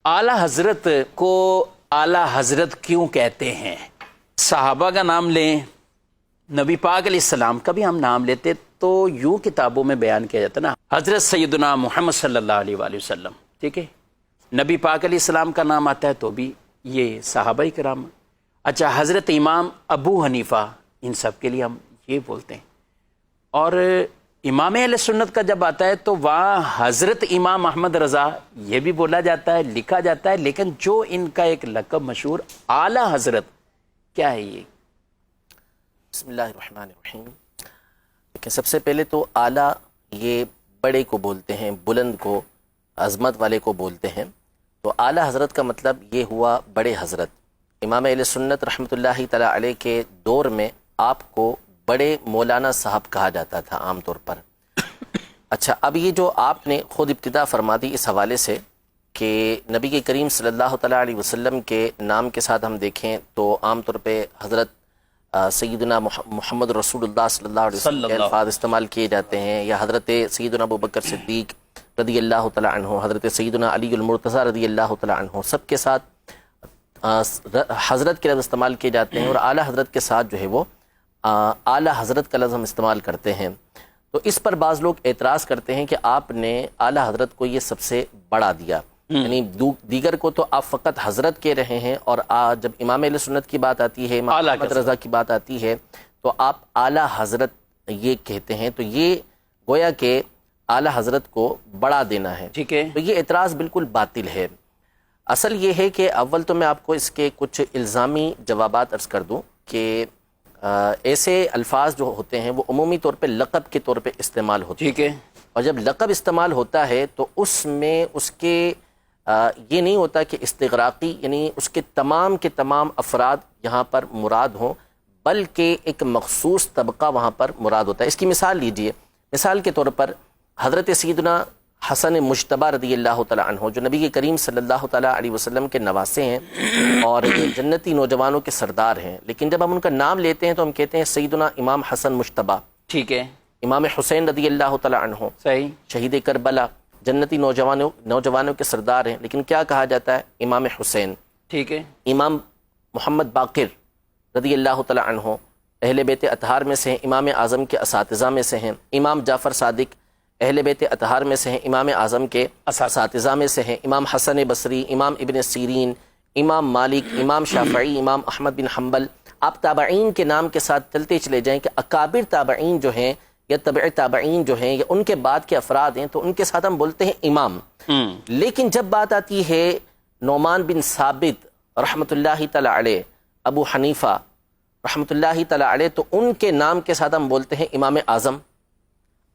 आला हजरत को आला हजरत क्यों कहते हैं? सहाबा का नाम लें, नबी पाक अलैहिस्सलाम का भी हम नाम लेते तो यूं किताबों में बयान किया जाता ना, हजरत सैयदना मोहम्मद सल्लल्लाहु अलैहि वसल्लम, ठीक है। नबी पाक अलैहिस्सलाम का नाम आता है तो भी ये सहाबाई कराम। अच्छा, हजरत इमाम अबू हनीफा, इन सब के लिए हम ये बोलते हैं। और इमाम अहले सुन्नत का जब आता है तो वहाँ हजरत इमाम अहमद रज़ा ये भी बोला जाता है, लिखा जाता है, लेकिन जो इनका एक लक़ब मशहूर आला हजरत, क्या है ये? बिस्मिल्लाहिर्रहमानिर्रहीम। देखिए, सबसे पहले तो आला ये बड़े को बोलते हैं, बुलंद को, अज़मत वाले को बोलते हैं। तो आला हज़रत का मतलब ये हुआ बड़े हज़रत। इमाम अहले सुन्नत रहमतुल्लाहि तआला अलैह के दौर में आपको बड़े मौलाना साहब कहा जाता था आम तौर पर। अच्छा, अब ये जो आपने ख़ुद इब्तिदा फरमा दी इस हवाले से कि नबी के करीम सल्लल्लाहु तआला अलैहि वसल्लम के नाम के साथ हम देखें तो आम तौर पे हज़रत सैयदना मोहम्मद रसूलुल्लाह सल्लल्लाहु अलैहि वसल्लम के अल्फाज इस्तेमाल किए जाते हैं, या हज़रत सैयदना अबू बकर सिद्दीक़ रदी अल्लाह तआला अन्हु, हज़रत सैयदना अली अल मुर्तज़ा रदी अल्लाह तआला अन्हु, सबके साथ हज़रत के लफ्ज़ इस्तेमाल किए जाते हैं। और आला हज़रत के साथ जो है वो आला हज़रत का लफ्ज़ हम इस्तेमाल करते हैं। तो इस पर बाज़ लोग एतराज़ करते हैं कि आपने आला हज़रत को ये सबसे बड़ा दिया, यानी दीगर को तो आप फ़कत हज़रत कह रहे हैं, और जब इमाम अहले सुन्नत की बात आती है, इमाम अहमद रज़ा की बात आती है, तो आप आला हज़रत ये कहते हैं। तो ये गोया के आला हज़रत को बड़ा देना है, ठीक है। तो ये एतराज़ बिल्कुल बातिल है। असल ये है कि अव्वल तो मैं आपको इसके कुछ इल्ज़ामी जवाबात अर्ज़ कर दूँ कि ऐसे अल्फाज जो होते हैं वो उमूमी तौर पे लक़ब के तौर पे इस्तेमाल होते हैं, ठीक है। और जब लक़ब इस्तेमाल होता है तो उसमें उसके ये नहीं होता कि इस्तिग़राक़ी, यानी उसके तमाम के तमाम अफराद यहाँ पर मुराद हों, बल्कि एक मख़सूस तबका वहाँ पर मुराद होता है। इसकी मिसाल लीजिए, मिसाल के तौर पर हज़रत सैयदना हसन मुज्तबा रदी अल्लाह तआला अन्हु, जो नबी के करीम सल्लल्लाहु तआला अलैहि वसल्लम के नवासे हैं और जन्नती नौजवानों के सरदार हैं, लेकिन जब हम उनका नाम लेते हैं तो हम कहते हैं सैयदना इमाम हसन मुज्तबा, ठीक है। इमाम हुसैन रदी अल्लाह तआला अन्हु, सही, शहीद करबला, जन्नती नौजवानों के सरदार हैं, लेकिन क्या कहा जाता है? इमाम हुसैन, ठीक है। इमाम मोहम्मद बाक़िर रदी अल्लाह तआला अन्हु अहले बैत अतहार में से हैं, इमाम आज़म के असातिज़ा में से हैं। इमाम जाफ़र सादिक अहले बैत अतहार में से हैं, इमाम आज़म के असातिज़ा में से हैं। इमाम हसन बसरी, इमाम इब्न सीरीन, इमाम मालिक, इमाम शाफ़ई, इमाम अहमद बिन हम्बल। आप ताबईन के नाम के साथ चलते चले जाएँ कि अकाबिर ताबईन जो हैं या तबअ ताबईन जो हैं या उनके बाद के अफराद हैं, तो उनके साथ हम बोलते हैं इमाम। लेकिन जब बात आती है नौमान बिन साबित रहमतुल्लाहि तआला अलैह, अबू हनीफा रहमतुल्लाहि तआला अलैह, तो उनके नाम के साथ हम बोलते हैं इमाम आज़म।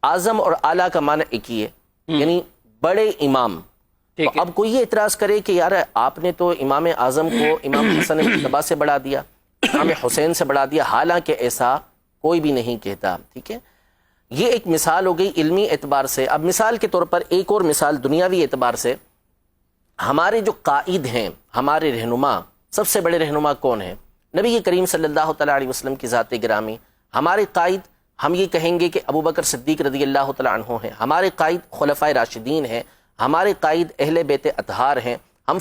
आज़म और आला का माना एक ही है, यानी बड़े इमाम। तो अब कोई ये इतराज़ करे कि यार आपने तो इमाम आज़म को इमाम हसन मुज्तबा से बढ़ा दिया, इमाम हुसैन से बढ़ा दिया, हालांकि ऐसा कोई भी नहीं कहता, ठीक है। ये एक मिसाल हो गई इल्मी एतबार से। अब मिसाल के तौर पर एक और मिसाल दुनियावी एतबार से, हमारे जो कायद हैं, हमारे रहनुमा, सबसे बड़े रहनुमा कौन है? नबी करीम सल्लल्लाहु तआला अलैहि वसल्लम की ज़ात गिरामी। हमारे कायद हम ये कहेंगे कि अबू बकर सिद्दीक़ रदी अल्लाह तआला अन्हु हैं। हमारे कायद खुलफ़ाए राशिदीन हैं। हमारे कायद अहले बैत अतहार हैं। हम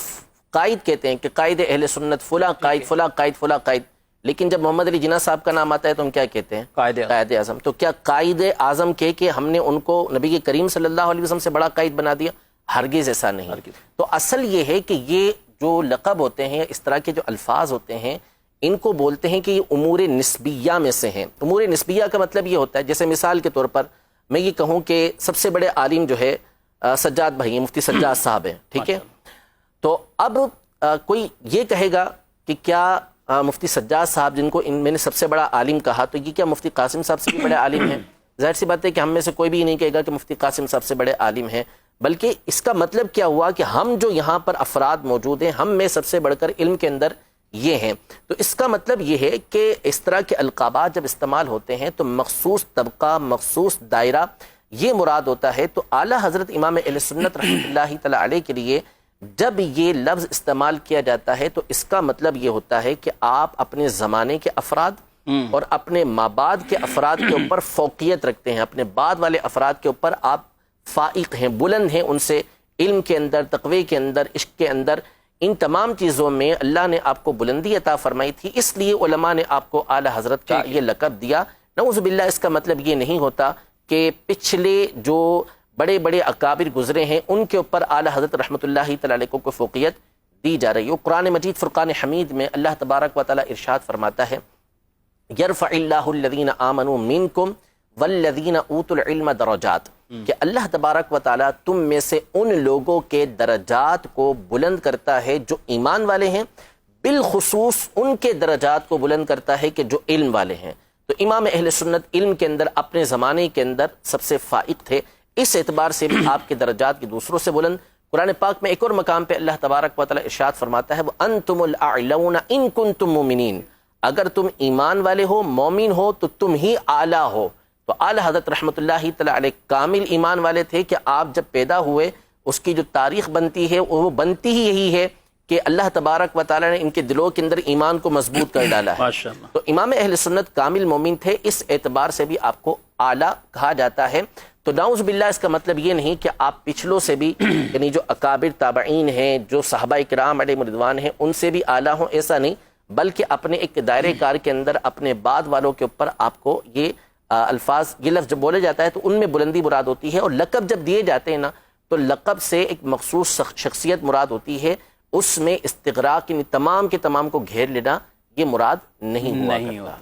कायद कहते हैं कि कायद अहले सुन्नत फ़ुला कायद, फ़ुला कायद, फ़ुला कायद। लेकिन जब मोहम्मद अली जिन्ना साहब का नाम आता है तो हम क्या कहते हैं? कायद आज़म। तो क्या कायद आज़म कह के हमने उनको नबी के करीम सल्लल्लाहु अलैहि वसल्लम से बड़ा कायद बना दिया? हरगिज़ ऐसा नहीं। तो असल ये है कि ये जो लक़ब होते हैं, इस तरह के जो अल्फाज होते हैं, इनको बोलते हैं कि ये उमूर निस्बिया में से हैं। उमूर निस्बिया का मतलब ये होता है, जैसे मिसाल के तौर पर मैं ये कहूँ कि सबसे बड़े आलिम जो है सज्जाद भाई, मुफ्ती सज्जाद साहब हैं, ठीक है। तो अब कोई ये कहेगा कि क्या मुफ्ती सज्जाद साहब, जिनको मैंने सबसे बड़ा आलिम कहा, तो ये क्या मुफ्ती कासिम साहब से भी बड़े आलिम हैं? ज़ाहिर सी बात है कि हम में से कोई भी नहीं कहेगा कि मुफ्ती कासिम साहब से बड़े आलिम हैं। बल्कि इसका मतलब क्या हुआ कि हम जो यहाँ पर अफराद मौजूद हैं, हम में सबसे बढ़कर इल्म के अंदर ये हैं। तो इसका मतलब ये है कि इस तरह के अलकाबात जब इस्तेमाल होते हैं तो मखसूस तबका, मखसूस दायरा ये मुराद होता है। तो आला हज़रत इमाम अहले सुन्नत रहमतुल्लाहि तआला अलैह के लिए जब ये लफ्ज़ इस्तेमाल किया जाता है तो इसका मतलब ये होता है कि आप अपने ज़माने के अफराद और अपने माबाद के अफराद के ऊपर फ़ौक़ियत रखते हैं, अपने बाद वाले अफराद के ऊपर आप फ़ाइक़ हैं, बुलंद हैं उनसे علم کے اندر، تقوی کے اندر، عشق کے اندر، ان تمام چیزوں میں اللہ نے آپ کو بلندی عطا فرمائی تھی، اس لیے علماء نے آپ کو اعلیٰ حضرت کا یہ لقب دیا۔ نعوذ باللہ اس کا مطلب یہ نہیں ہوتا کہ پچھلے جو بڑے بڑے اکابر گزرے ہیں ان کے اوپر اعلیٰ حضرت رحمۃ اللہ تعالی علیہ کو فوقیت دی جا رہی ہے۔ قرآن مجید فرقان حمید میں اللہ تبارک و تعالی ارشاد فرماتا ہے یرفع اللہ الذین آمنوا منکم والذین اوتوا العلم درجات، کہ اللہ تبارک و تعالی تم میں سے ان لوگوں کے درجات کو بلند کرتا ہے جو ایمان والے ہیں، بالخصوص ان کے درجات کو بلند کرتا ہے کہ جو علم والے ہیں۔ تو امام اہل سنت علم کے اندر اپنے زمانے کے اندر سب سے فائق تھے، اس اعتبار سے بھی آپ کے درجات کی دوسروں سے بلند۔ قرآن پاک میں ایک اور مقام پہ اللہ تبارک و تعالی ارشاد فرماتا ہے وَأَنْتُمُ الْأَعْلَوْنَ إِن كُنْتُم مُؤْمِنِينَ، اگر تم ایمان والے ہو، مومن ہو تو تم ہی اعلیٰ ہو۔ تو اعلیٰ حضرت رحمۃ اللہ تعالی علیہ کامل ایمان والے تھے کہ آپ جب پیدا ہوئے اس کی جو تاریخ بنتی ہے وہ بنتی ہی یہی ہے کہ اللہ تبارک و تعالی نے ان کے دلوں کے اندر ایمان کو مضبوط کر ڈالا ہے۔ تو امام اہل سنت کامل مومن تھے، اس اعتبار سے بھی آپ کو اعلیٰ کہا جاتا ہے۔ تو نعوذ باللہ اس کا مطلب یہ نہیں کہ آپ پچھلوں سے بھی یعنی جو اکابر تابعین ہیں، جو صحابہ کرام علیہم رضوان ہیں، ان سے بھی اعلیٰ ہوں، ایسا نہیں، بلکہ اپنے ایک دائرے کار کے اندر اپنے بعد والوں کے اوپر آپ کو یہ الفاظ، یہ لفظ جب بولے جاتا ہے تو ان میں بلندی مراد ہوتی ہے، اور لقب جب دیے جاتے ہیں نا تو لقب سے ایک مخصوص شخصیت مراد ہوتی ہے، اس میں استغراق، یعنی تمام کے تمام کو گھیر لینا یہ مراد نہیں ہوا کرتا۔